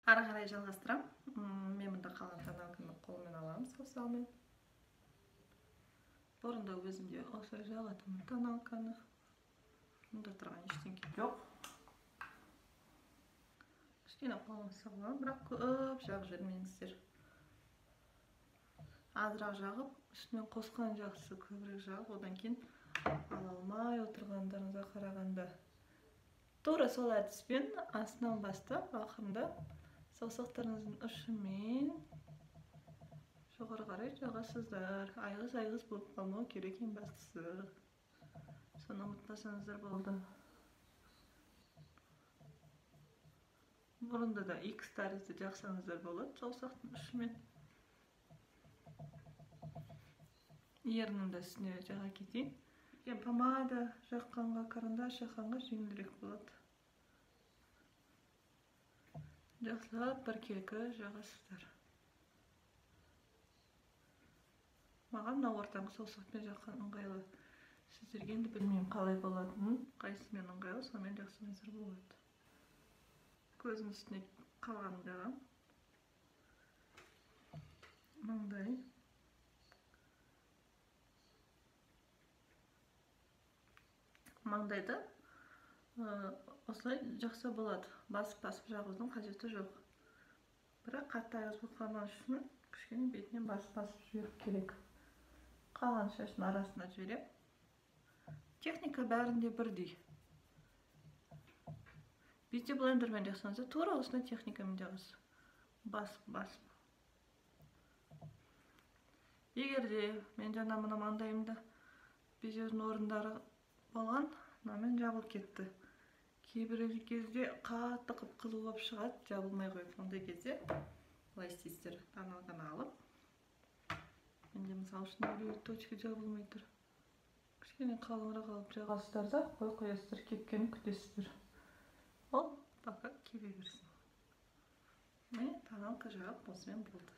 Ары қарай жалғастырам. Мен мұнда қалған тоналканы қолмен аламын, саусағымен. Бұрында өзімде осылай жағатынмын тоналканы. Мұнда тұрған ештеңе жоқ. Кішкене қолым сығылған, бірақ көп жағып жүрмеңіздер. Азырақ жағып, үстінен қосқан жақсы, көбірек жағып, одан кейін ала алмай отырғандарыңызға қарағанда. Тура сол әдіспен астынан бастап, ақырында саусақтарыңыздың ұшымен жоғары қарай жағасыздар. Айғыз болып қалмау керек, ең бастысы. Соны ұмытпасаңыздар болды. Бұрында да X тәрізді жақсаңыздар болады, саусақтың ұшымен. Ерінің да үстіне жаға кетейін. Помада жаққанға, карандаш жаққанға жеңілірек болады. Жақсылап біркелкі жағасыздар. Маған мына ортаңғы саусақпен жаққан ыңғайлы. Сіздерге енді білмеймін қалай болатынын, қайсымен ыңғайлы, сонымен жақсаңыздар болады. Көздің үстіне қалғанын жағам. Маңдай. Маңдайды осылай жақсы болады. Басып жағудың қажеті жоқ. Бірақ қатты айғыз болып қалмау үшін кішкене бетінен басып жіберу керек. Қалған шаштың арасына жіберем. Техника бәрінде бірдей. Бьюти блендермен жақсаңыздар, тура осындай техникамен жағасыз. Басып. Егер де мен жаңа мына маңдайымда безеудің орындары болған, мынамен жабылып кетті. Кейбір кезде қатты қып-қызыл болып шығады, жабылмай қойып. Ондай кезде былай істейсіздер, тоналканы алып. Менде мысалы үшін біреу точка жабылмай тұр. Кішкене қалыңырақ алып жағасыздар да, қоясыздар, кепкені күтесіздер. Ол пока кебе берсін. Міне тоналка жағып осымен болды.